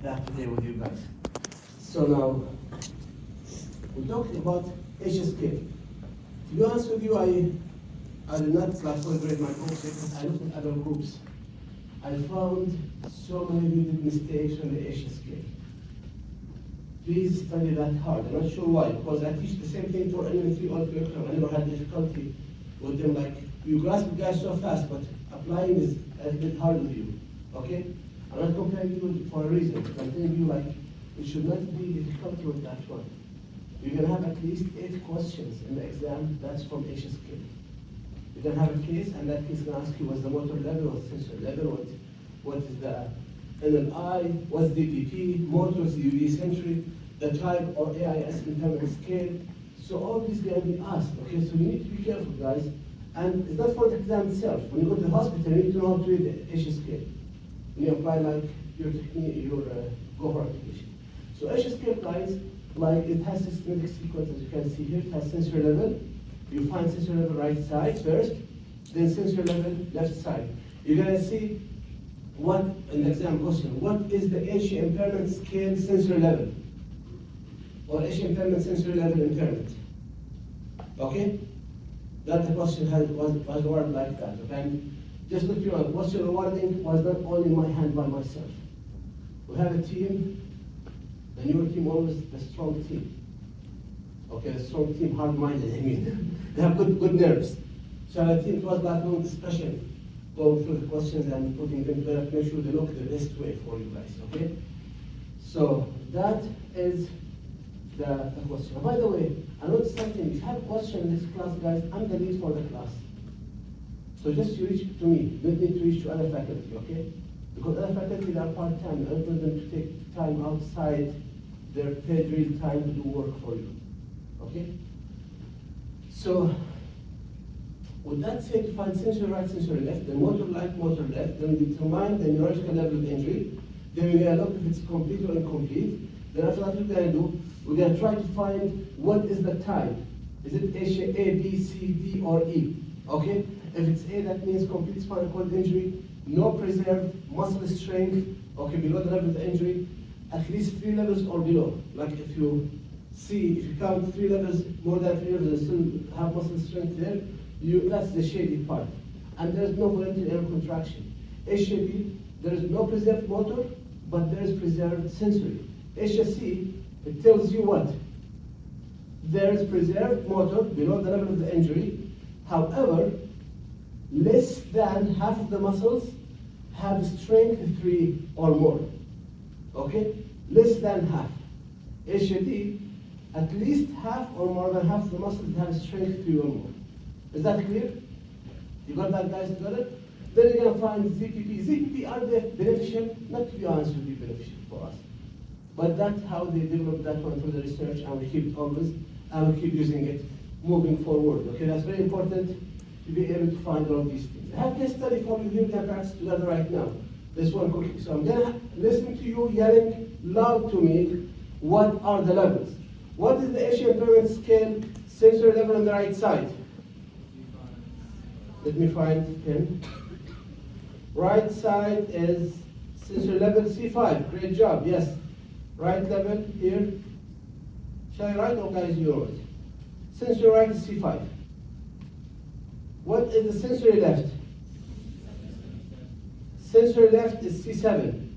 that today with you guys. So now, we're talking about H scale. To be honest with you, I did not grade my books because I looked at other groups. I found so many repeated mistakes on the H scale. Please study that hard. I'm not sure why, because I teach the same thing for NM3 all curriculum. I never had difficulty with them. Like, you grasp the guys so fast, but applying is a bit hard with you. Okay? I'm not comparing you for a reason. I'm telling you, like, it should not be difficulty with that one. You're gonna have at least 8 questions in the exam. That's from H scale. You're gonna have a case, and that case is gonna ask you what's the motor level, what's the sensor level, what is the NLI, what's DPP, motors, UV century, the type or AIS impairment scale. So all these are going to be asked, okay? So you need to be careful, guys. And it's not for the exam itself. When you go to the hospital, you need to know how to read the H scale. When you apply like your technique, your GOHR application. So H scale, guys, like it has systematic sequence, as you can see here. It has sensor level. You find sensor level right side first, then sensor level left side. You're going to see what, an exam question, what is the H impairment scale sensor level? Or H impairment sensor level impairment. Okay? That the question was worded like that. Okay? And just look, what's your rewarding was not only in my hand by myself. We have a team, the newer team always the strong team. Okay, the strong team, hard-minded, I mean. They have good nerves. So I think it was like a long discussion, going through the questions and putting them together to make sure they look the best way for you guys, okay? So that is the question. By the way, I noticed something. If you have a question in this class, guys, I'm the lead for the class. So just you reach to me. You don't need to reach to other faculty, okay? Because other faculty are part-time. I don't want them to take time outside their paid real time to do work for you, okay? So, with that said, to find sensor right, sensor left, the motor right, motor left, then we determine the neurological level of injury. Then we're going to look if it's complete or incomplete. Then after that, what we're going to do, we're going to try to find what is the type. Is it A, B, C, D, or E? Okay? If it's A, that means complete spinal cord injury, no preserved muscle strength, okay, below the level of the injury, at least 3 levels or below. Like if you see, if you count 3 levels, more than 3 levels, and still have muscle strength there, that's the shady part. And there's no voluntary air contraction. HAB, there is no preserved motor, but there is preserved sensory. HSC, it tells you what? There is preserved motor below the level of the injury. However, less than half of the muscles have strength 3 or more. Okay? Less than half. HAD, at least half or more than half of the muscles have strength 3 or more. Is that clear? You got that, guys, together? Then you're going to find ZPP. ZPP, are they beneficial? Not to be honest with you, beneficial for us. But that's how they developed that one through the research, and we keep it always, and we keep using it moving forward. Okay, that's very important to be able to find all these things. I have case study for you here, we can practice together right now. This one quickly. So I'm going to listen to you yelling loud to me, what are the levels? What is the H impairment scale sensor level on the right side? Let me find him. Right side is sensor level C5. Great job, yes. Right level here. Shall I write, or guys, you know it? Sensory right is C5. What is the sensory left? Sensory left is C7.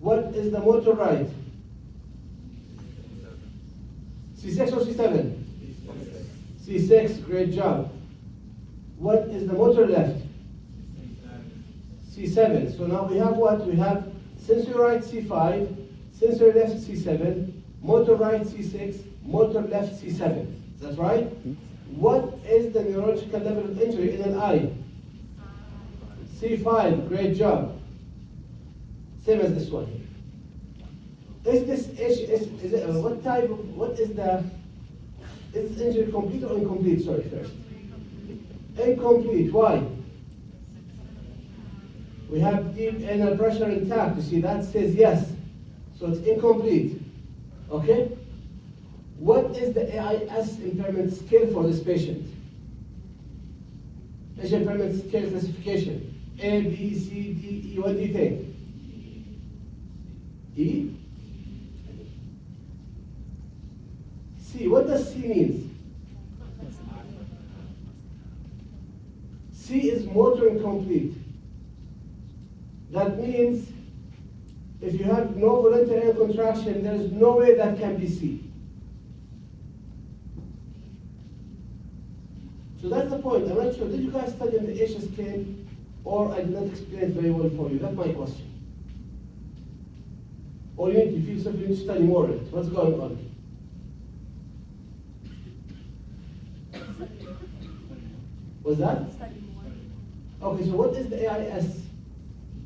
What is the motor right? C6 or C7? C6, great job. What is the motor left? C7. So now we have what? We have sensory right C5, sensory left C7, motor right C6, motor left C7. Is that right? What is the neurological level of injury in an eye? C5. Great job. Same as this one here. Is this is it, what type of, what is the, is this injury complete or incomplete? Sorry, first. Incomplete. Why? We have deep inner pressure intact. You see, that says yes. So it's incomplete. Okay? What is the AIS impairment scale for this patient? H impairment scale classification. A, B, C, D, E. What do you think? E. C. What does C mean? C is motor incomplete. That means if you have no voluntary contraction, there is no way that can be C. So that's the point. I'm not sure. Did you guys study the H scale, or I did not explain it very well for you? That's my question. Or you feel you need to study more of it. What's going on? What's that? Study more. Okay, so what is the AIS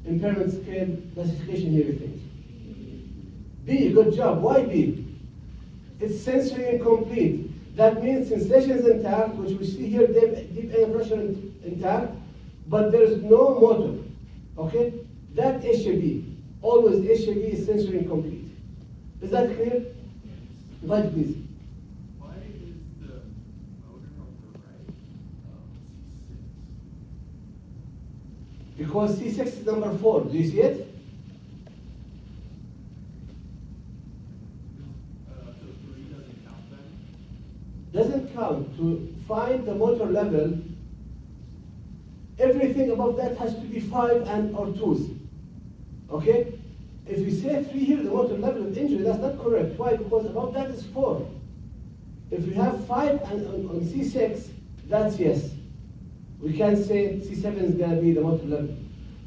impairment scale classification here, you think? B, good job. Why B? It's sensory incomplete. That means sensation is intact, which we see here, deep air pressure intact, but there is no motor. Okay? That HAB. Always HAB is sensory incomplete. Is that clear? Right, please. Why is the motor on the right C6? Because C6 is number 4. Do you see it? So 3 doesn't count then? Doesn't count. To find the motor level, everything above that has to be 5 and or 2s. Okay? If we say 3 here, the motor level of injury, that's not correct. Why? Because above that is 4. If we have 5 and on C6, that's yes. We can't say C7 is going to be the motor level.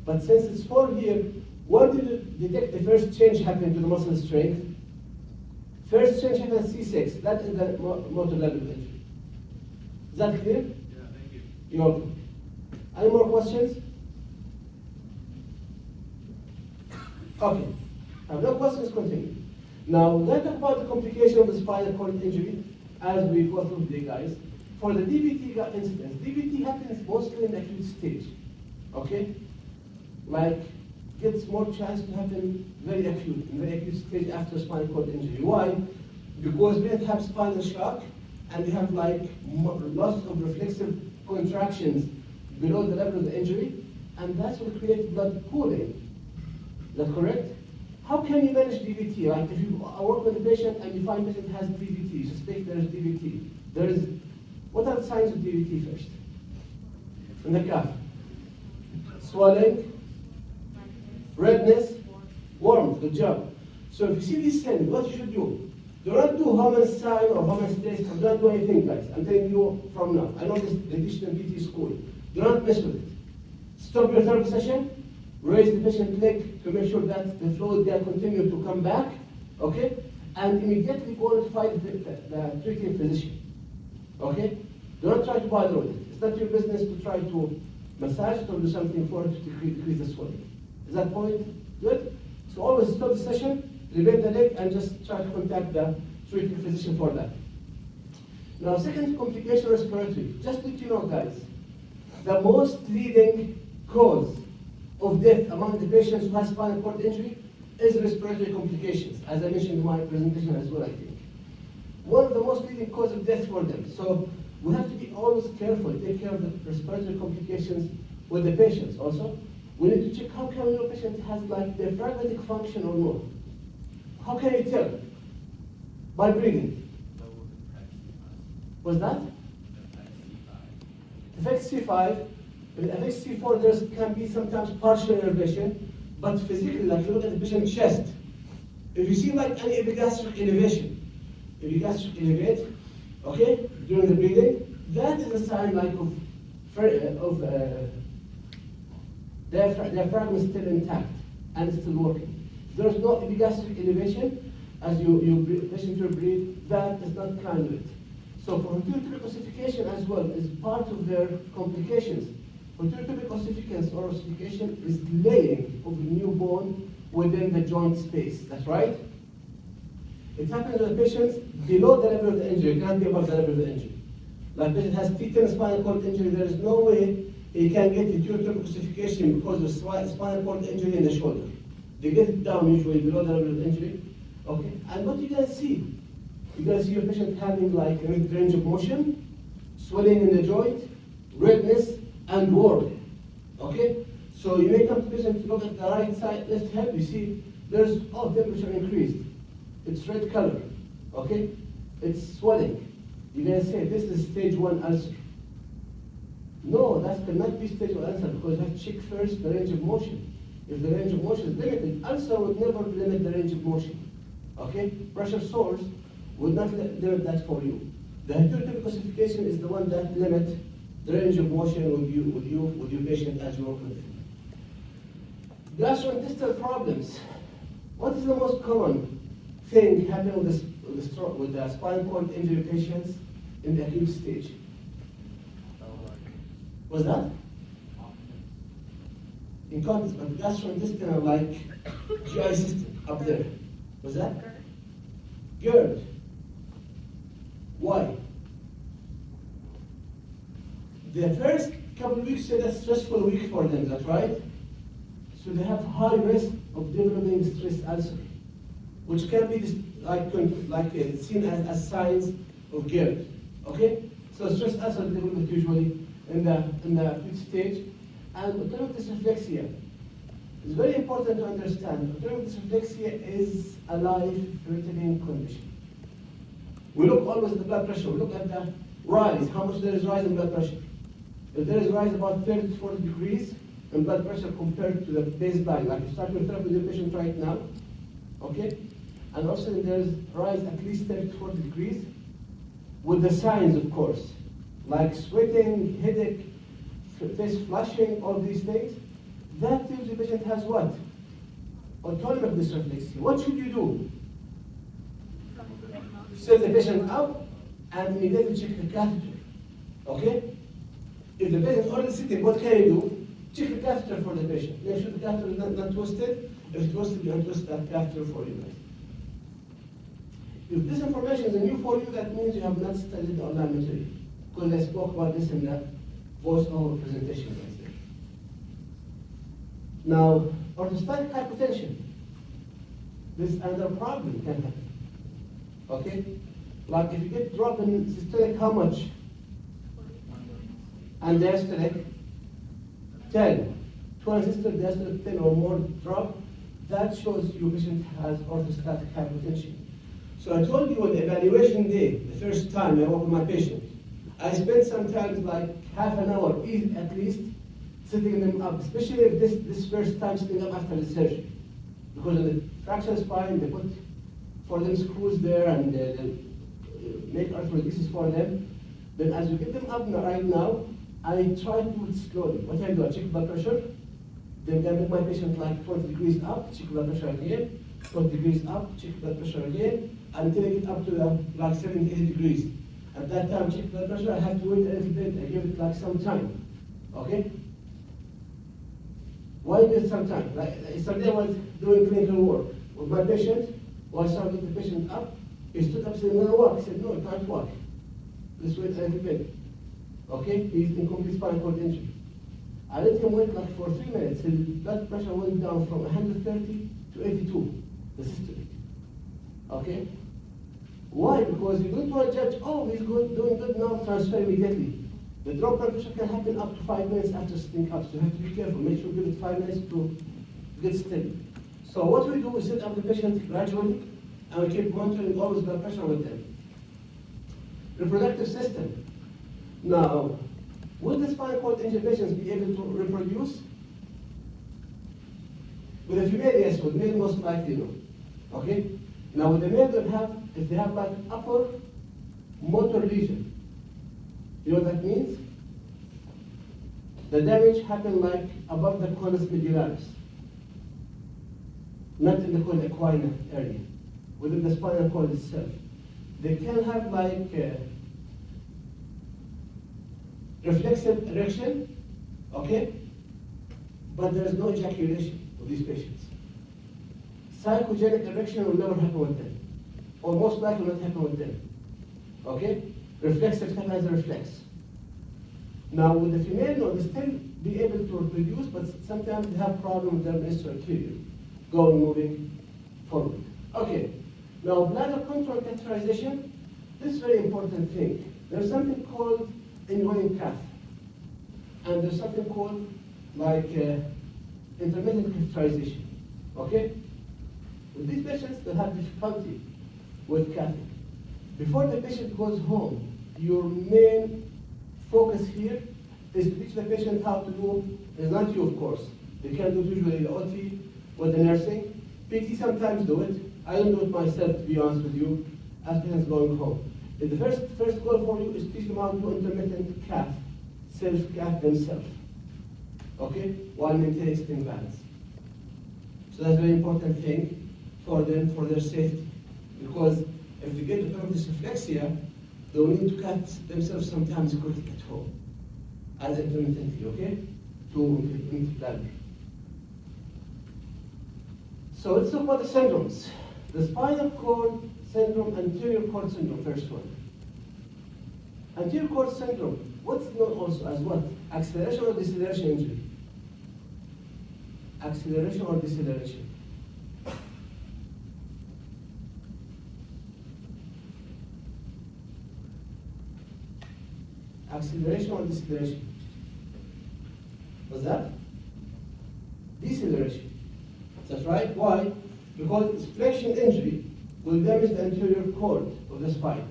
But since it's 4 here, where did you detect the first change happen to the muscle strength? First change happened at C6. That is the motor level of injury. Is that clear? Yeah, thank you. You're welcome. Any more questions? Okay. I have no questions, continue. Now, let's talk about the complication of the spinal cord injury as we go through today, guys. For the DVT incidence, DVT happens mostly in the acute stage. Okay? Like, gets more chance to happen very acute, in very acute stage after spinal cord injury. Why? Because we have spinal shock and we have like loss of reflexive contractions below the level of the injury, and that will create blood pooling. Is that correct? How can you manage DVT? Like if you work with a patient and you find the patient has DVT, you suspect there is DVT. What are the signs of DVT first? In the calf. Swelling, redness, warmth, good job. So if you see these things, what you should do? Do not do Homan's sign or Homan's test, do not do anything, guys. I'm telling you from now. I know this additional PT school. Do not mess with it. Stop your therapy session, raise the patient leg to make sure that the fluid there continue to come back, okay? And immediately go notify the treating physician, okay? Do not try to bother with it. It's not your business to try to massage it or do something for it to decrease the swelling. Is that point good? So always stop the session, elevate the leg, and just try to contact the treating physician for that. Now, second complication, respiratory. Just let you know, guys, the most leading cause of death among the patients who have spinal cord injury is respiratory complications, as I mentioned in my presentation as well, I think. One of the most leading cause of death for them. So we have to be always careful, take care of the respiratory complications with the patients also. We need to check how can we know patient has like diaphragmatic function or not. How can you tell? By breathing. What's that? Affect C5. If it affects C4, there can be sometimes partial innervation, but physically, like you look at the patient's chest, if you see like any epigastric elevation, epigastric elevate, okay, during the breathing, that is a sign like of diaphragm is still intact and still working. If there is no epigastric elevation, as you patient will breathe, that is not kind of it. So for ventricular ossification as well is part of their complications. Ventricular ossificans or ossification is laying of new bone within the joint space. That's right? It happens with the patients below the level of the injury, it can't be above the level of the injury. Like patient has T10 spinal cord injury, there is no way he can get ventricular ossification because of spinal cord injury in the shoulder. They get it down usually below the level of the injury. Okay, and what you guys see? You guys see your patient having like a range of motion, swelling in the joint, redness, and warm. Okay? So you may come to patient to look at the right side, left hip, you see There's, oh, temperature increased. It's red color, okay? It's swelling. You're gonna say this is stage 1 ulcer. No, that cannot be stage 1 ulcer because you have to check first the range of motion. If the range of motion is limited, ulcer would never limit the range of motion. Okay? Pressure sores would not limit that for you. The heterotypic classification is the one that limits the range of motion with your patient as you work with. Gastrointestinal problems. What is the most common thing happening with the spinal cord injury patients in the acute stage? What's that? Incontinence, but gastrointestinal like GI system up there. What's that? GERD. Why? The first couple of weeks are a stressful week for them, that's right? So they have high risk of developing stress ulcer, which can be seen as signs of GERD. Okay? So stress ulcer development usually in the acute stage. And autonomic dysreflexia is very important to understand. Autonomic dysreflexia is a life-threatening condition. We look always at the blood pressure. We look at the rise, how much there is rise in blood pressure. If there is rise about 30 to 40 degrees in blood pressure compared to the baseline, like you start your therapy with your patient right now, okay? And also there is rise at least 30 to 40 degrees with the signs, of course, like sweating, headache, face flushing, all these things. That tells the patient has what? Autonomic dysreflexia. What should you do? Set the patient up and immediately check the catheter. Okay? If the patient is already sitting, what can you do? Check the catheter for the patient. Make sure the catheter is not twisted. If it's twisted, you untwist that catheter for you guys. If this information is new for you, that means you have not studied the online material. Because I spoke about this in the voice-over presentation right there. Now, orthostatic hypotension. This is another problem can happen. Okay? Like if you get drop in systolic, how much? And diastolic, 10. 12 systolic, diastolic, 10 or more drop. That shows your patient has orthostatic hypotension. So I told you on the evaluation day, the first time I work with my patient, I spent sometimes like half an hour at least sitting them up, especially if this first time sitting up after the surgery. Because of the fracture spine, they put for them screws there and they make arthrodesis for them. Then as you get them up right now, I try to do it slowly. What I do, I check blood pressure, then I make my patient like 20 degrees up, check blood pressure again, 20 degrees up, check blood pressure again, until I get up to like 70, 80 degrees. At that time, check blood pressure, I have to wait a little bit, I give it like some time, okay? Why give it some time? Like yesterday I was doing clinical work with my patient, while I started the patient up, he stood up and said, "No, walk." I said, "No, I can't walk. Let's wait a little bit." Okay, he's in complete spinal cord injury. I let him wait like for 3 minutes. His blood pressure went down from 130 to 82, the systolic. Okay? Why? Because you don't want to judge, oh, he's doing good now, transfer immediately. The drop blood pressure can happen up to 5 minutes after sitting up, so you have to be careful. Make sure you give it 5 minutes to get steady. So what we do, we set up the patient gradually, and we keep monitoring always blood pressure with them. Reproductive system. Now, will the spinal cord injury patients be able to reproduce? With a female, yes. With male, most likely no. Okay? Now, with the male, if they have like upper motor lesion, you know what that means? The damage happened like above the conus medullaris, not in the corn equina area, within the spinal cord itself. They can have like reflexive erection, okay? But there's no ejaculation with these patients. Psychogenic erection will never happen with them, or most likely will not happen with them, okay? Reflexive time has a reflex. Now with the female, no, they still be able to reproduce, but sometimes they have problems with their menstrual period, moving forward. Okay, now bladder control catheterization, this is a very important thing. There's something called ingoing cath, and there's something called like intermittent catheterization, okay? With these patients, they have difficulty with cathing. Before the patient goes home, your main focus here is to teach the patient how to do, it's not you of course, they can do usually the OT with the nursing. PT sometimes do it, I don't do it myself to be honest with you, as patients going home. The first goal for you is to teach them how to do intermittent cath, self-cath themselves, okay, while maintaining sitting balance. So that's a very important thing for them, for their safety, because if they get to dysreflexia, they will need to cut themselves sometimes quickly at home, as intermittently, okay, to implement bladder. So let's talk about the syndromes. The spinal cord syndrome, anterior cord syndrome, first one. Anterior cord syndrome, what's known also as what? Acceleration or deceleration injury? Acceleration or deceleration? Acceleration or deceleration? What's that? Deceleration. That's right. Why? Because it's flexion injury will damage the anterior cord of the spine.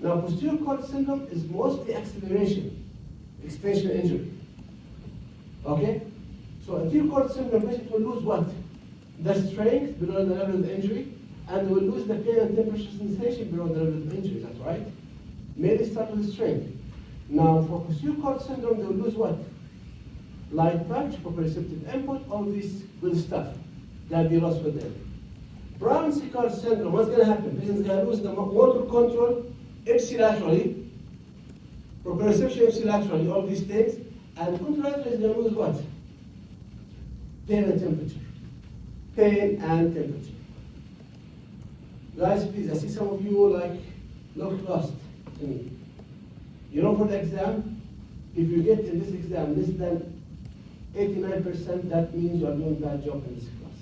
Now, posterior cord syndrome is mostly acceleration, extension injury. Okay? So anterior cord syndrome, patient will lose what? The strength below the level of the injury, and will lose the pain and temperature sensation below the level of the injury. That's right. Mainly start with strength. Now, for posterior cord syndrome, they will lose what? Light touch, proprioceptive input, all this good stuff that they lost with them. Brown-Séquard syndrome, what's going to happen? Patients are going to lose the motor control ipsilaterally, proprioception ipsilaterally, all these things, and contralaterally is going to lose what? Pain and temperature. Pain and temperature. Guys, please, I see some of you look lost to me. You know, for the exam, if you get in this exam less than 89%, that means you are doing a bad job in this class.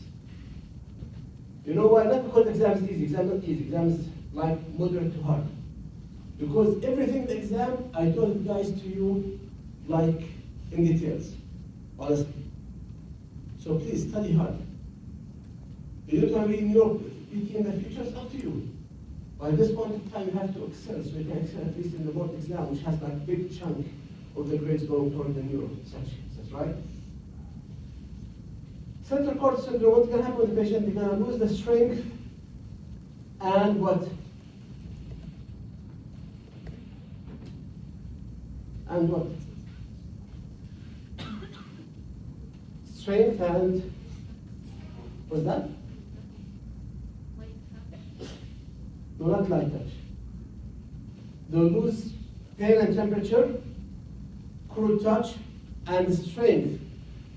You know why? Not because the exam is easy. Exam not easy. Exam is like moderate to hard. Because everything in the exam, I told guys to you like in details, honestly. So please study hard. If you don't want to be in Europe, PT in the future, it's up to you. But at this point in time, you have to excel, so you can excel at least in the board exam, which has like big chunk of the grades going toward the neuro sections. That's right. Central cord syndrome, what's going to happen with the patient? They're going to lose the strength and what? And what? Strength and, what's that? No, not light touch. They'll lose pain and temperature, crude touch, and strength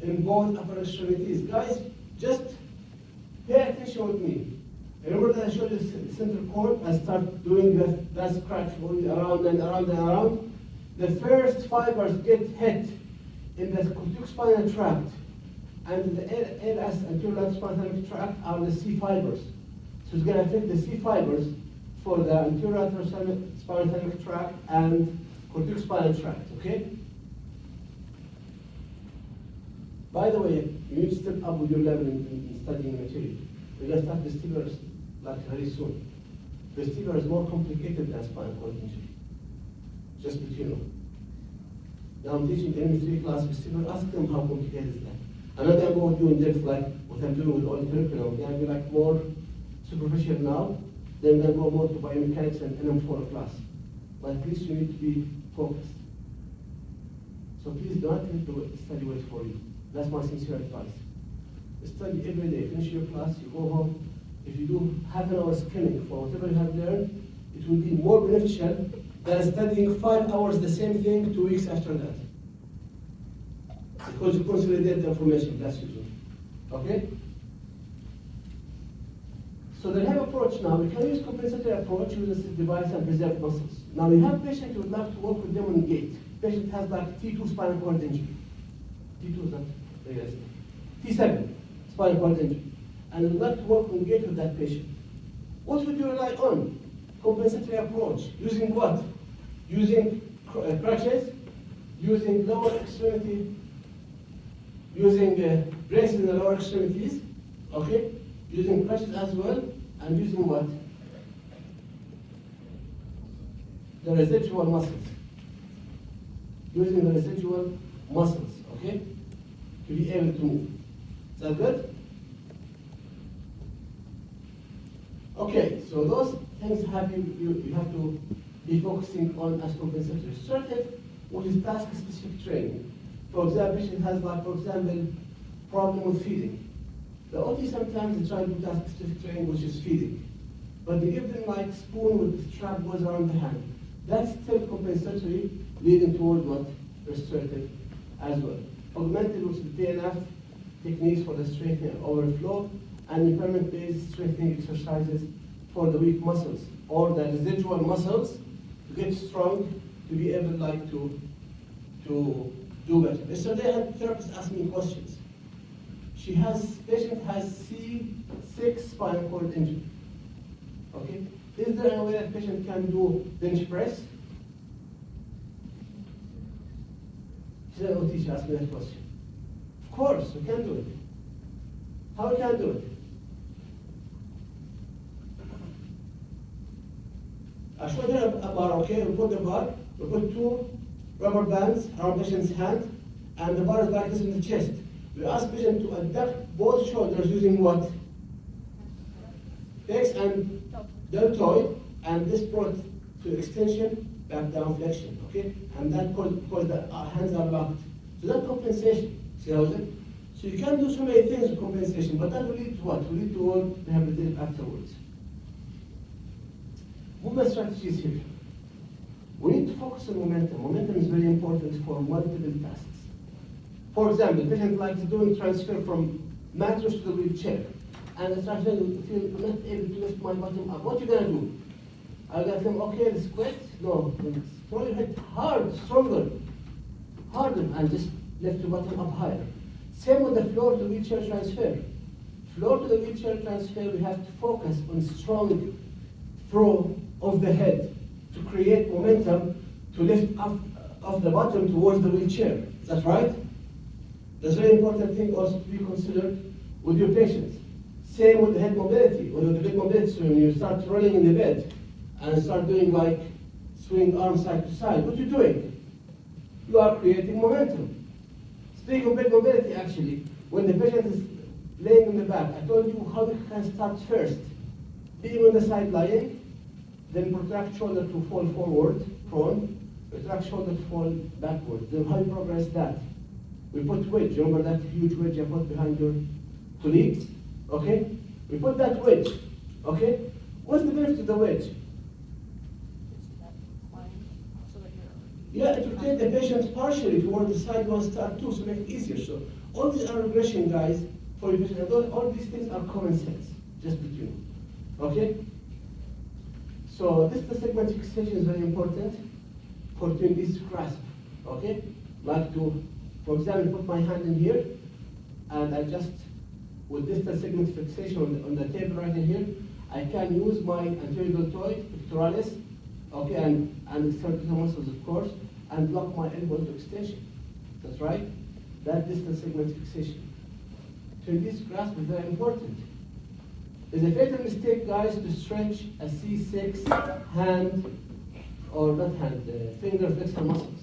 in both upper extremities. Guys, just pay attention with me. Remember that I showed you the central cord? I start doing that scratch going around and around and around. The first fibers get hit in the corticospinal tract, and the ALS, anterior spinal tract, are the C fibers. So it's going to affect the C fibers for the anterior spinal tract and corticospinal tract, okay? By the way, you need to step up with your level in studying material. We're going to start vestibular like very soon. Vestibular is more complicated than spinal cord injury. Just that you know. Now I'm teaching NM3 class vestibular, ask them how complicated is that. I'm not going to go with you in depth like what I'm doing with all the curriculum. I'm going to be like more superficial now, then I'm going to go more to biomechanics and NM4 class. But at least you need to be focused. So please don't let the study wait for you. That's my sincere advice. Study every day, finish your class, you go home. If you do half an hour skimming for whatever you have learned, it will be more beneficial than studying 5 hours the same thing 2 weeks after that. Because you consolidate the information, that's usual. Okay? So the rehab approach now, we can use compensatory approach with this device and preserve muscles. Now we have patient who would like to work with them on gait. Patient has like T2 spinal cord injury. T2 is not realistic. T7 spinal cord injury. And we would like to work on gait with that patient. What would you rely on? Compensatory approach. Using what? Using crutches, using lower extremity, using braces in the lower extremities, okay? Using crutches as well, and using what? The residual muscles. Using the residual muscles, okay? To be able to move. Is that good? Okay, so those things you have to be focusing on as compensatory. Restorative, which is task-specific training. For example, patient has, like, for example, problem with feeding. The OT sometimes they try to do task-specific training, which is feeding. But they give them like spoon with strap goes around the hand. That's still compensatory, leading toward what? Restorative as well. Augmented, which is the PNF techniques for the strengthening overflow, and impairment-based strengthening exercises for the weak muscles, or the residual muscles to get strong, to be able like to do better. Yesterday I had a therapist ask me questions. Patient has C6 spinal cord injury. Okay? Is there any way that patient can do bench press? She said, oh, teacher, ask me that question. Of course, we can do it. How we can do it? I showed her a bar, okay? We put the bar, we put 2 rubber bands around patient's hand, and the bar is like this in the chest. We ask patient to abduct both shoulders using what? Pecs and deltoid, and this brought to extension, back down flexion, okay? And that because the hands are locked. So that's compensation. See how is it? So you can do so many things with compensation, but that will lead to what? Will lead to what rehabilitation afterwards. Movement strategies here. We need to focus on momentum. Momentum is very important for multiple tasks. For example, the patient likes doing transfer from mattress to the wheelchair, and the transfer will feel not able to lift my bottom up. What are you gonna do? I got them, okay, the squat, no, throw your head hard, stronger, harder, and just lift your bottom up higher. Same with the floor to wheelchair transfer. Floor to the wheelchair transfer, we have to focus on strong throw of the head to create momentum to lift up of the bottom towards the wheelchair. Is that right? That's a very important thing also to be considered with your patients. Same with the head mobility, or with the bed mobility. So when you start rolling in the bed and start doing like swing arms side to side, what are you doing? You are creating momentum. Speaking of bed mobility, actually, when the patient is laying on the back, I told you how you can start first. Being on the side lying, then protract shoulder to fall forward, prone, retract shoulder to fall backwards. Then how you progress that? We put wedge, remember that huge wedge I put behind your colleagues? Okay? We put that wedge, okay? What's the benefit of the wedge? Yeah, it will take the patient partially toward the side one start two, so make it easier. So all these are regression, guys, for your patient. All these things are common sense, just between you. Okay? So this the segment fixation is very important for doing this grasp. Okay? Like to, for example, put my hand in here, and I just, with distal segment fixation on the table right in here, I can use my anterior deltoid, pectoralis, okay, and external muscles, of course, and block my elbow to extension. That's right. That distal segment fixation. So this grasp is very important. It's a fatal mistake, guys, to stretch a C6 hand, or not hand, finger flexor muscles.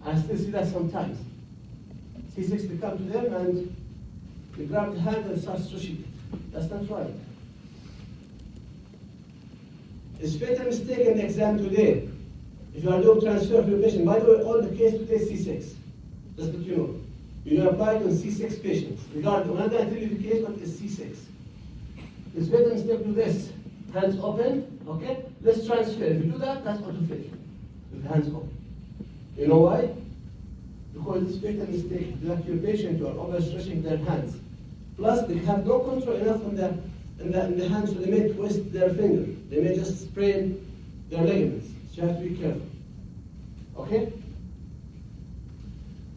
I still see that sometimes. C6, they come to them and they grab the hand and start stretching it. That's not right. It's a fatal mistake in the exam today. If you are doing transfer of your patient, by the way, all the case today is C6. Just that you know. You can apply it on C6 patients. Regardless, I'm not going to tell you the case, but it's C6. It's fatal mistake to do this. Hands open, okay? Let's transfer. If you do that, that's autofill. With the hands open. You know why? Because it's fatal mistake. Like your patient, you are overstretching their hands. Plus, they have no control enough in the hands, so they may twist their finger. They may just sprain their ligaments. So you have to be careful. Okay?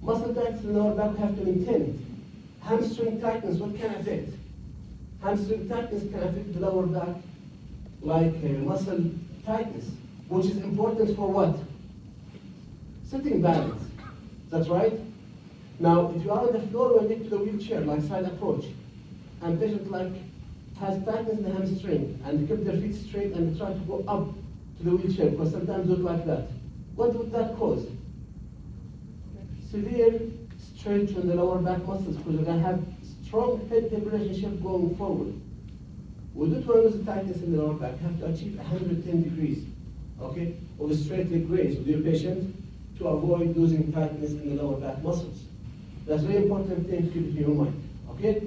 Muscle tightness in the lower back, we have to maintain it. Hamstring tightness, what can affect? Hamstring tightness can affect the lower back, like muscle tightness, which is important for what? Sitting balance. That's right. Now, if you are on the floor when you get to the wheelchair, like side approach, and patient like has tightness in the hamstring and kept their feet straight and try to go up to the wheelchair, because sometimes look like that, what would that cause? Severe stretch on the lower back muscles, because you're going to have strong head-hip relationship going forward. We don't want to lose the tightness in the lower back. You have to achieve 110 degrees, okay, of a straight leg raise with your patient to avoid losing tightness in the lower back muscles. That's a very important thing to keep in your mind, okay?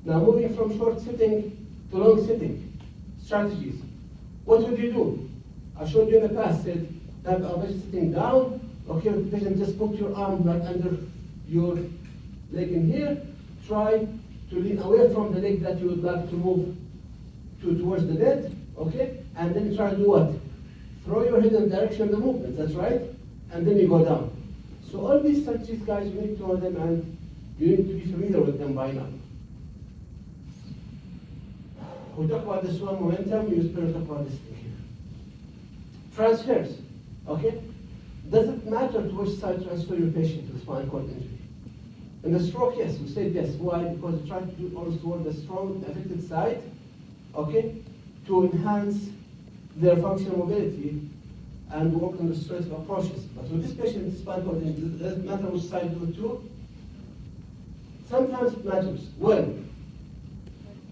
Now moving from short sitting to long sitting strategies. What would you do? I showed you in the past, said, have a patient sitting down, okay, with the patient just put your arm right under your leg in here, try to lean away from the leg that you would like to move towards the bed, okay? And then try to do what? Throw your head in the direction of the movement, that's right? And then you go down. So all these strategies, guys, you need to know them and you need to be familiar with them by now. We talk about this one, momentum, you better talk about this thing here. Transfers, okay? Does it matter to which side transfer your patient to the spinal cord injury? In the stroke, yes, we said yes. Why? Because we try to do always toward the strong affected side, okay, to enhance their functional mobility and work on the strength of approaches. But with this patient, spinal cord injury, does it matter which side do it to? Sometimes it matters. When?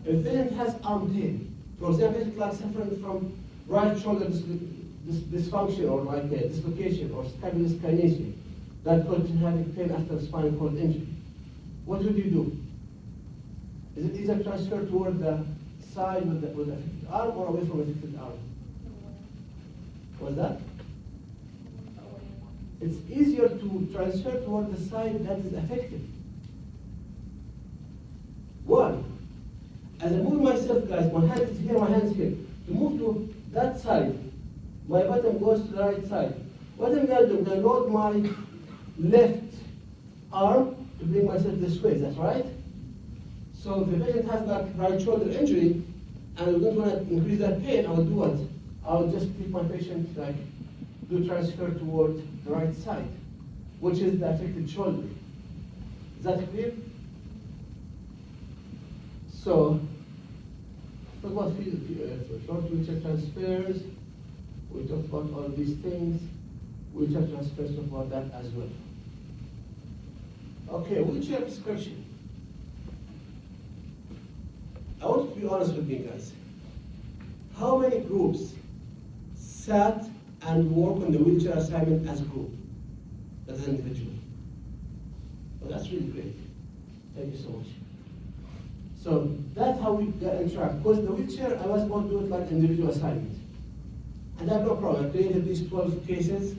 If the patient has arm pain, for example, patient like suffering from right shoulder dysfunction or like a dislocation or stabilis kinesia, that could be having pain after a spinal cord injury. What would you do? Is it easier to transfer toward the side with the affected arm or away from the affected arm? What's that? It's easier to transfer toward the side that is affected. Why? As I move myself, guys, my hand is here, my hand is here. To move to that side, my bottom goes to the right side. What I'm going to do, I'm going to load my left arm to bring myself this way, that's right? So if the patient has that right shoulder injury, and we don't want to increase that pain, I will do what? I will just keep my patient like do transfer toward the right side, which is the affected shoulder. Is that clear? So, talk about short wheelchair transfers. We talked about all these things. Wheelchair transfers, talk about that as well. Okay, wheelchair prescription. I want you to be honest with me, guys. How many groups sat and worked on the wheelchair assignment as a group, as an individual? Well, that's really great. Thank you so much. So that's how we got on track. Because the wheelchair, I was going to do it like individual assignment. And I have no problem. I created these 12 cases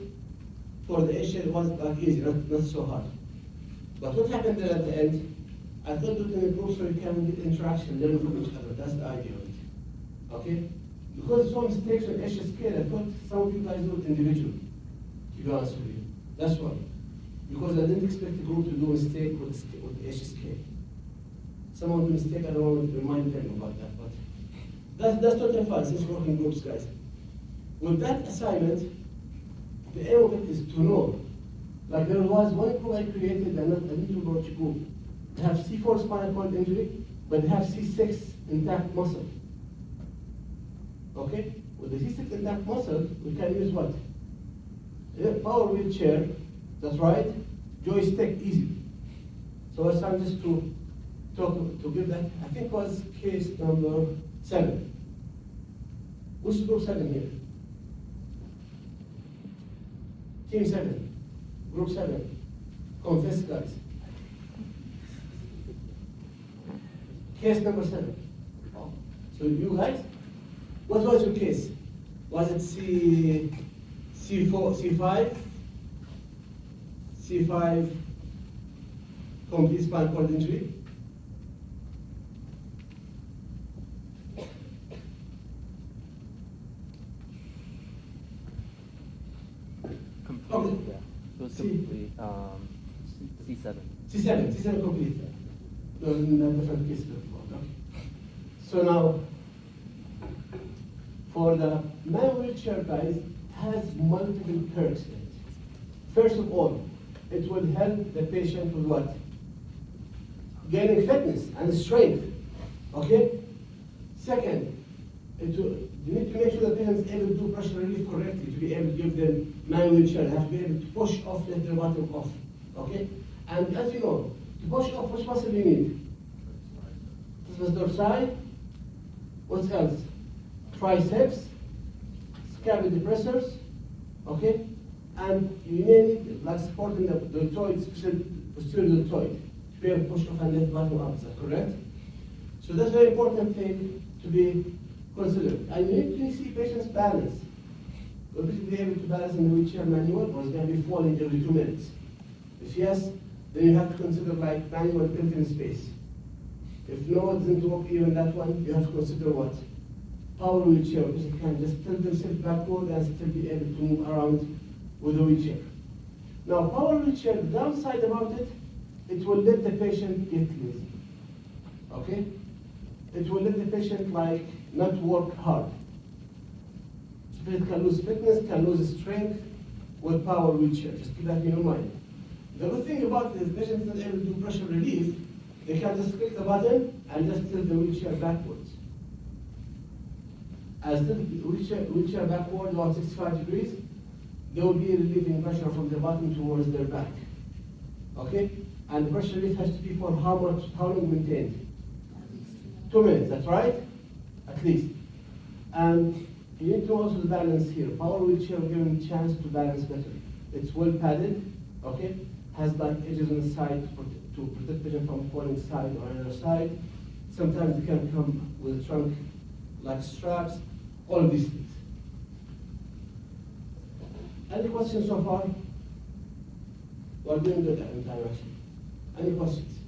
for the issue. It was like easy, not so hard. But what happened there at the end, I thought do it in a group so you can get interaction, learn from each other. That's the idea of it. Okay? Because some mistakes on issue scale, I thought some of you guys do it individually, to be honest with you. That's why. Because I didn't expect the group to do a mistake with the issue scale. Someone do a mistake, I don't want to remind them about that. But that's totally fine, since we're working groups, guys. With that assignment, the aim of it is to know. Like there was one group I created, and I didn't know which group. They have C4 spinal cord injury, but they have C6 intact muscle. Okay? With the C6 intact muscle, we can use what? Power wheelchair, that's right, joystick easy. So it's time just to give that, I think it was case number 7. Which is group 7 here? Team 7, group 7. Confess, guys. Case number 7. Oh. So you guys, what was your case? Was it C4, C5 complete spinal cord injury? Complete, yeah. It was complete. C7. C7 complete. No, different case. Okay. So now, for the man wheelchair, guys, has multiple perks in it. First of all, it will help the patient with what? Gaining fitness and strength. Okay? Second, you need to make sure the patient is able to do pressure relief correctly to be able to give them manual wheelchair. They have to be able to push off, lift their bottom off. Okay? And as you know, to push off, which muscle you need? This was dorsal. What else? Triceps, scapulodepressors, okay? And you need like supporting the deltoid, especially posterior deltoid, to be able to push off and lift bottom up. Is that correct? So that's a very important thing to be considered. And you need to see patients' balance. Will patients be able to balance in the wheelchair manual, or is going to be falling every 2 minutes? If yes, then you have to consider like manual tilt-in space. If no, it doesn't work even that one, you have to consider what? Power wheelchair, because you can just tilt themselves backward and still be able to move around with a wheelchair. Now, power wheelchair, the downside about it, it will let the patient get lazy. Okay? It will let the patient like not work hard. So it can lose fitness, can lose strength with power wheelchair. Just keep that in your mind. The good thing about it is the patient is not able to do pressure relief. They can just click the button and just tilt the wheelchair backwards. As the wheelchair backward about 65 degrees, they will be relieving pressure from the bottom towards their back. Okay? And the pressure relief has to be for how long maintained? 2 minutes, that's right? At least. And you need to also balance here. Power wheelchair will give them a chance to balance better. It's well padded, okay? Has like edges on the side to protect patient from falling side or another side. Sometimes it can come with a trunk like straps, all of these things. Any questions so far? We're doing good in time actually. Any questions?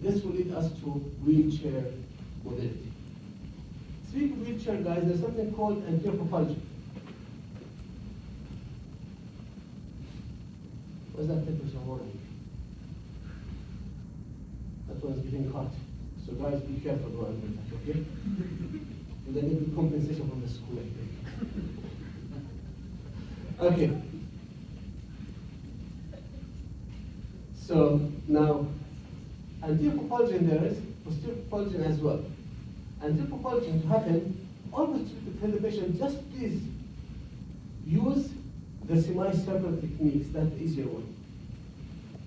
This will lead us to wheelchair mobility. Speaking of wheelchair, guys, there's something called anterior propulsion. What's that temperature warning? That one's getting hot. So guys, be careful going with that, okay? You're going to need compensation from the school, I think. Okay. So now, anterior propulsion there is, posterior propulsion as well. Anterior propulsion to happen, always tell the patient, just please use the semicircular techniques, that's the easier one.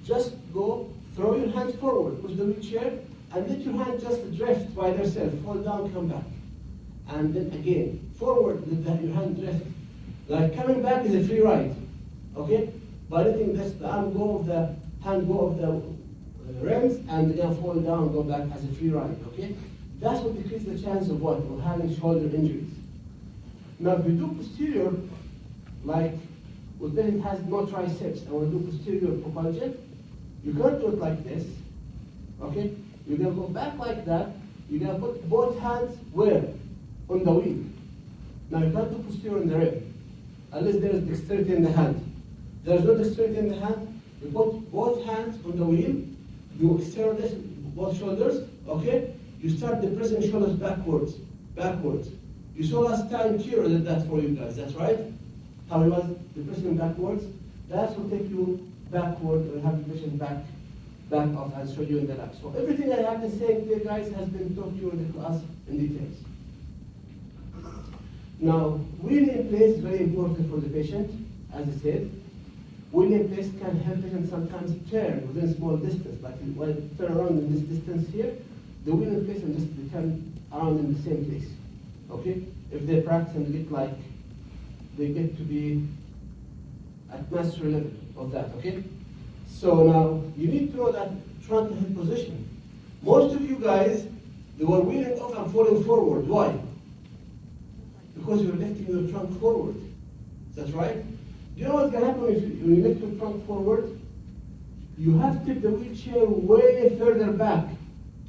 Just go, throw your hands forward, push the wheelchair, and let your hand just drift by themselves, fall down, come back. And then again, forward, let your hand drift. Like coming back is a free ride, okay? But I think that's the hand go of the rims, and then fall down, go back as a free ride, okay? That's what decreases the chance of what? Of having shoulder injuries. Now, if you do posterior, like with patient has no triceps, and we do posterior propulsion, you can't do it like this, okay? You're gonna go back like that. You're gonna put both hands where? On the wheel. Now you can't do posterior in the rib, unless there is dexterity in the hand. There's no dexterity in the hand. You put both hands on the wheel. You extend this, both shoulders, okay? You start depressing shoulders backwards, backwards. You saw last time Kira did that for you guys, that's right? How he was depressing backwards. That will take you backward and have the patient back off and show you in the lab. So everything I have been saying here, guys, has been taught to you in the class in details. Now, wheel in place is very important for the patient, as I said. Wheel in place can help patients sometimes turn within small distance, like when I turn around in this distance here, the wheel in place and just turn around in the same place. Okay? If they practice and they get to be at mastery level of that, okay? So now, you need to know that trunk and head position. Most of you guys, they were wheeling off and falling forward. Why? Because you're lifting your trunk forward. That's right. Do you know what's going to happen when you lift your trunk forward? You have to tip the wheelchair way further back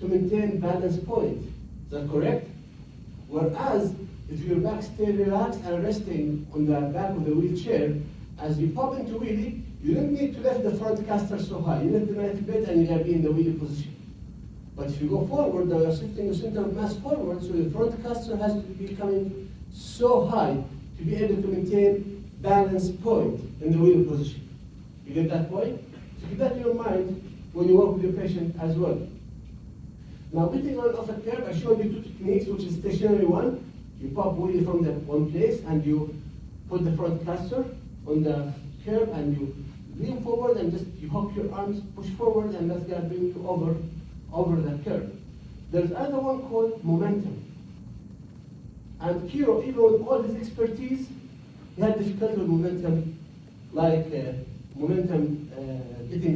to maintain balance point. Is that correct? Whereas, if your back stays relaxed and resting on the back of the wheelchair, as you pop into wheelie, you don't need to lift the front caster so high. You lift them a little bit and you're going to be in the wheelie position. But if you go forward, now you're shifting your center of mass forward, so the front caster has to be coming so high to be able to maintain balance point in the wheelie position. You get that point? So keep that in your mind when you work with your patient as well. Now, getting on off a curb, I showed you two techniques, which is stationary one. You pop wheelie from the one place and you put the front cluster on the curb and you lean forward and just you hook your arms, push forward, and that's gonna bring you over the curb. There's another one called momentum. And Kiro, even with all his expertise, he had difficulty with momentum, like getting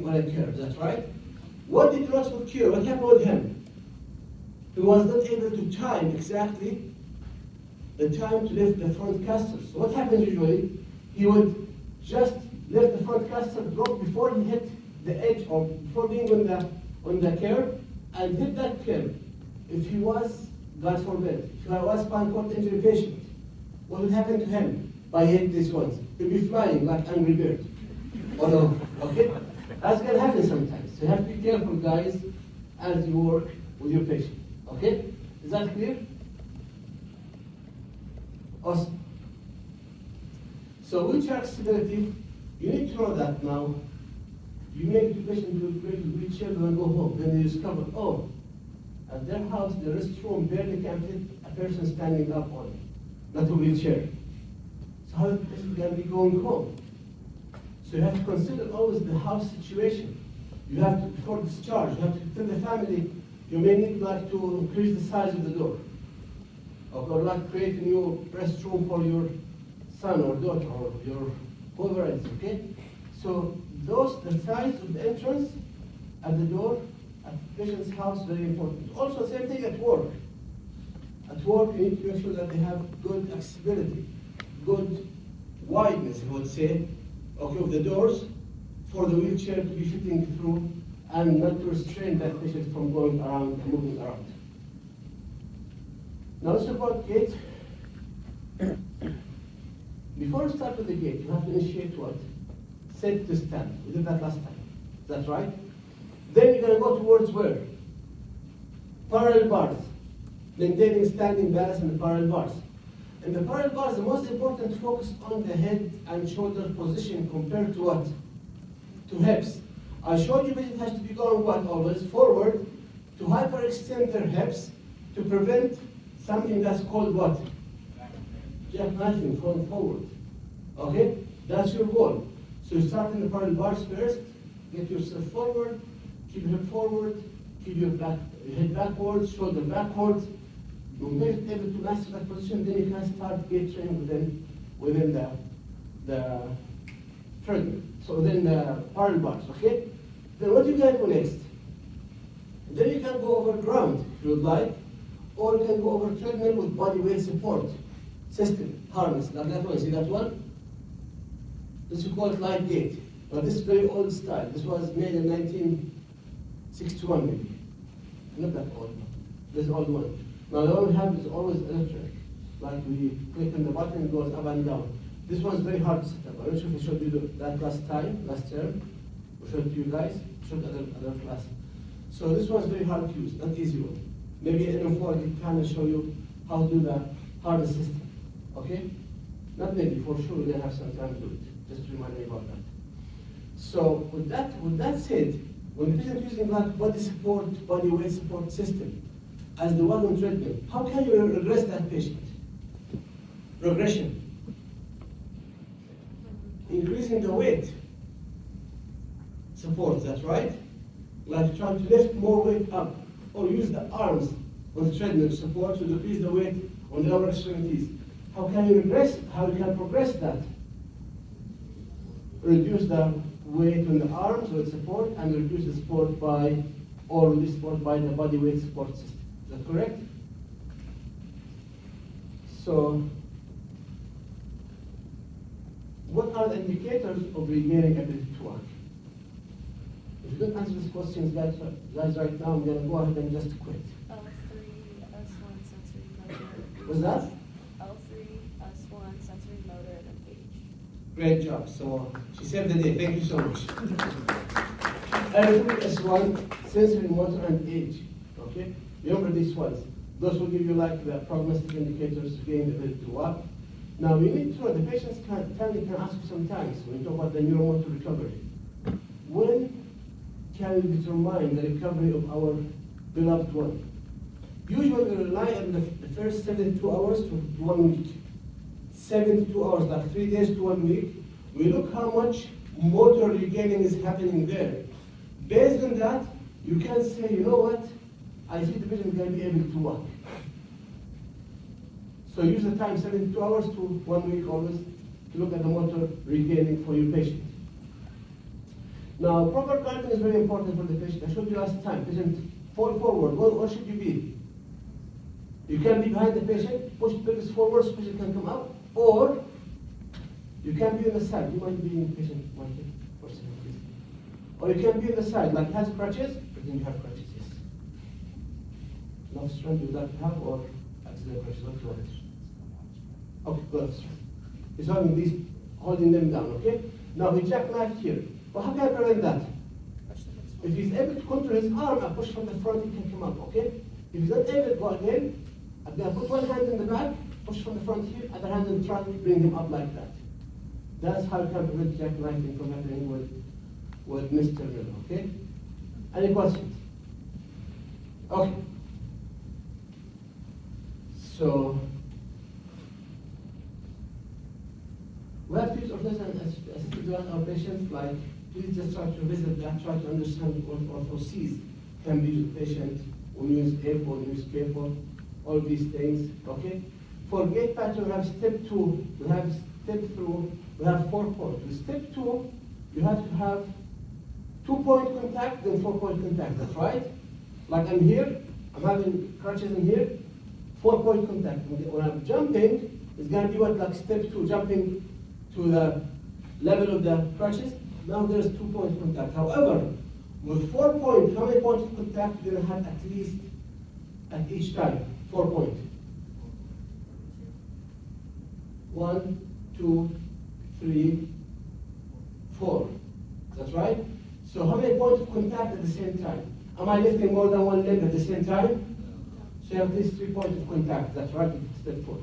on a curb, that's right? What did you notice with Kiro? What happened with him? He was not able to time exactly the time to lift the front cluster. So what happens usually? He would just lift the front cluster, drop before he hit the edge or before being on the curb and hit that curb. If he was, God forbid, if he was spinal cord injury patient, what would happen to him by hitting these ones? He'd be flying like Angry Bird. Oh no, okay? That's gonna happen sometimes. So you have to be careful, guys, as you work with your patient. Okay? Is that clear? Awesome. So wheelchair accessibility, you need to know that now. You make the patient do a wheelchair and go home. Then you discover, oh, at their house, the restroom barely can fit a person standing up on it, not a wheelchair. So how is the patient going to be going home? So you have to consider always the house situation. You have to, before discharge, you have to tell the family, you may need like to increase the size of the door. Or like create a new restroom for your son or daughter or your whoever else, okay? So the size of the entrance at the door at the patient's house, very important. Also, same thing at work. At work, you need to make sure that they have good accessibility, good wideness, I would say, okay, of the doors for the wheelchair to be fitting through and not to restrain that patient from going around and moving around. Now let's talk about gate. Before you start with the gate, you have to initiate what? Set to stand. We did that last time. Is that right? Then you're going to go towards where? Parallel bars. Maintaining standing balance in the parallel bars. In the parallel bars, the most important focus on the head and shoulder position compared to what? To hips. I showed you that it has to be going what? Always forward to hyperextend their hips to prevent something that's called what? Jackknifing from forward. Okay? That's your goal. So you start in the parallel bars first, get yourself forward, keep your hip forward, keep your head backwards, shoulder backwards. When you're able to master that position, then you can start gate training within the treadmill. So within the parallel bars, okay? Then what you can do next? Then you can go over ground if you would like, or you can go over treadmill with body weight support system, harness, like that one. See that one? This we call it light gate. But this is very old style. This was made in 1961 maybe. Not that old. This is old one. Now the one we have is always electric. Like we click on the button, it goes up and down. This one's very hard to set up. I'm not sure if I showed you that last term. I showed it to you guys, showed other class. So this one's very hard to use, not easy one. Maybe in NM4 I can kind of show you how to do the harness system. Okay? Not maybe, for sure we're gonna have some time to do it. Just remind me about that. So with that said, when the patient is using like body support, body weight support system, as the one on treadmill, how can you regress that patient? Regression. Increasing the weight support, that's right? Like trying to lift more weight up, or use the arms on the treadmill support to decrease the weight on the lower extremities. How can you regress? How you can progress that? Reduce the weight on the arms with support and reduce the support by, or reduce support by the body weight support system. Is that correct? So, what are the indicators of regaining ability to walk? If you don't answer these questions, guys, right now, I'm going to go ahead and just quit. L3, S1, sensory motor. What's that? L3, S1, sensory motor, and H. Great job. So she saved the day. Thank you so much. L3, S1, sensory motor, and age. Okay? Remember these ones. Those will give you like the prognostic indicators to gain the ability to walk. Now we need to know, the patient's family can ask you sometimes when you talk about the neuromotor recovery. When can we determine the recovery of our beloved one? Usually we rely on the first 72 hours to 1 week. 72 hours, like 3 days to 1 week. We look how much motor regaining is happening there. Based on that, you can say, you know what, I see the patient is going to be able to walk. So use the time 72 hours to 1 week always to look at the motor regaining for your patient. Now, proper guiding is very important for the patient. I showed you last time, patient fall forward. What should you be? You can be behind the patient, push the pelvis forward so the patient can come up, or you can be on the side. You might be in the patient one here for a second, please. Or you can be on the side, like has crutches, pretend you have crutches, yes. Enough strength you would like to have, or axillary crutches, what do you want? Okay, good. He's having these, holding them down, okay? Now he jackknifed here. But how can I prevent that? If he's able to control his arm, I push from the front, he can come up, okay? If he's not able to go again, I'm gonna put one hand in the back, push from the front here, other hand in the front, bring him up like that. That's how you can prevent jackknifing from happening with Mr. Miller, okay? Any questions? Okay. So, we have tips or assisted to ask our patients, like, please just try to visit that, try to understand what orthoses can be with the patient when you use A4, when you use K4, all these things, okay? For gait pattern, we have step 2, we have step 3, we have 4 points. With step 2, you have to have 2-point contact, then 4-point contact, that's right? Like I'm here, I'm having crutches in here, 4-point contact. When I'm jumping, it's gonna be what, like step 2, jumping to the level of the crutches. Now there's 2-point contact. However, with 4 points, how many points of contact you're gonna have at least at each time? 4 points. 1, 2, 3, 4. That's right? So how many points of contact at the same time? Am I lifting more than one limb at the same time? So you have at least 3 points of contact. That's right, step 4.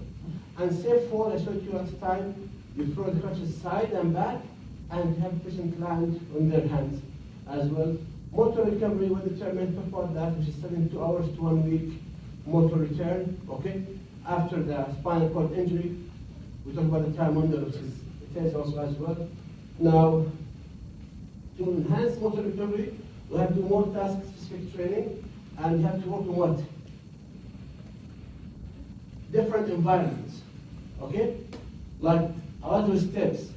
And step 4, I showed you last time, you throw the crutches side and back, and have the patient land on their hands as well. Motor recovery will determine top part of that, which is 72 hours to 1 week motor return, okay? After the spinal cord injury, we talk about the time window, which is, it is also as well. Now, to enhance motor recovery, we have to do more task-specific training, and we have to work on what? Different environments, okay? Like a lot of steps.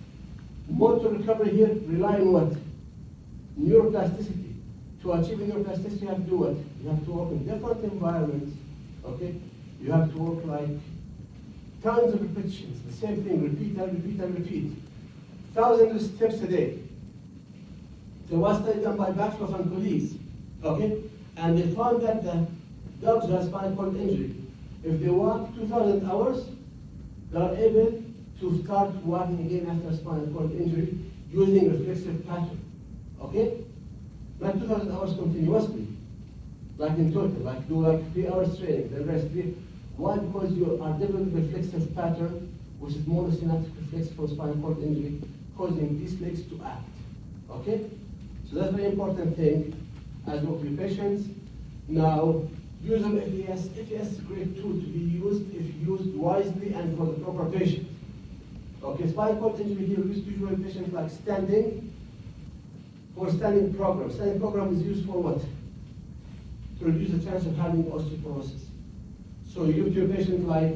Motor recovery here rely on what? Neuroplasticity. To achieve neuroplasticity, you have to do what? You have to work in different environments, okay? You have to work like tons of repetitions, the same thing, repeat and repeat and repeat. Thousands of steps a day. There was a study done by Bachelor and colleagues, okay? And they found that the dogs who have spinal cord injury, if they walk 2,000 hours, they are able to start walking again after spinal cord injury using reflexive pattern, okay? Not 2,000 hours continuously, like in total, like do like 3 hours training, then rest 3. Why? Because you are developing reflexive pattern, which is monosynaptic reflex for spinal cord injury, causing these legs to act, okay? So that's a very important thing as well for your patients. Now, use of FES. FES is a great tool to be used if used wisely and for the proper patient. Okay, spinal cord injury here, we used to usually patients like standing, for standing program. Standing program is used for what? To reduce the chance of having osteoporosis. So you give to your patient like,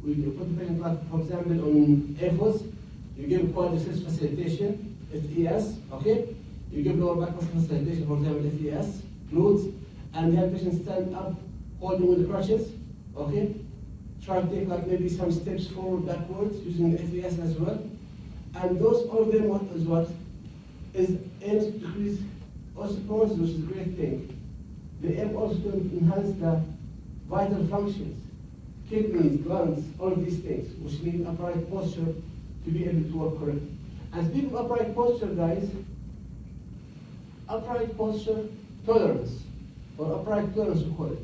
we put the patient like, for example, on AFOS, you give quadriceps facilitation, FES, okay? You give lower back muscle facilitation, for example, FES, glutes, and you have patients stand up, holding with the crutches, okay? Try to take like maybe some steps forward, backwards, using the FES as well. And those, all of them, what is aims to decrease osteoporosis, which is a great thing. They aim also to enhance the vital functions, kidneys, lungs, all of these things, which need upright posture to be able to work correctly. And speaking of upright posture, guys, upright posture tolerance, or upright tolerance we call it,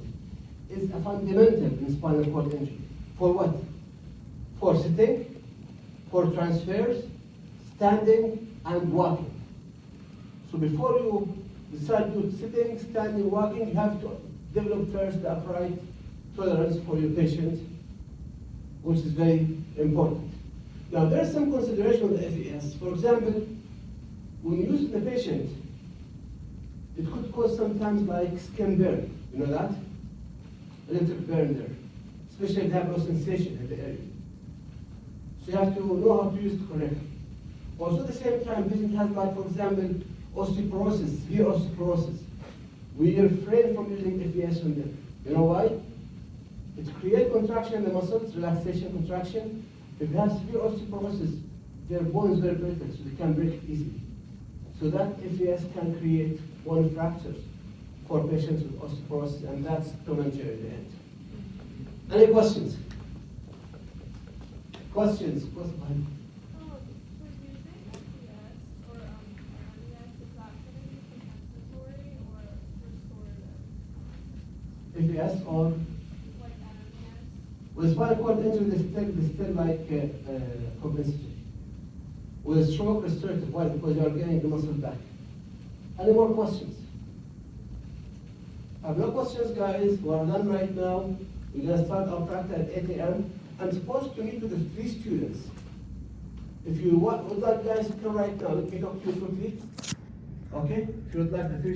is a fundamental in spinal cord injury. For what? For sitting, for transfers, standing, and walking. So before you decide to sitting, standing, walking, you have to develop first the upright tolerance for your patient, which is very important. Now, there is some consideration with the FES. For example, when you use the patient, it could cause sometimes like skin burn. You know that? Electric burn there, especially if they have no sensation in the area. So you have to know how to use it correctly. Also, at the same time, patient has like, for example, osteoporosis, severe osteoporosis. We refrain from using FES on them. You know why? It creates contraction in the muscles, relaxation, contraction. If they have severe osteoporosis, their bone is very brittle, so they can break easily. So that FES can create bone fractures for patients with osteoporosis, and that's Tom and Jerry at the end. Any questions? Questions? For using FES or RES, is that going to be compensatory or restorative? FES or Like RES? with spinal cord injury, they still like compensatory. With a stroke, restorative. Why? Because you are getting the muscle back. Any more questions? I have no questions, guys. We are done right now. We're going to start our practice at 8 a.m. I'm supposed to meet with the 3 students. If you would like guys to come right now, let me talk to you quickly. Okay? If you would like the 3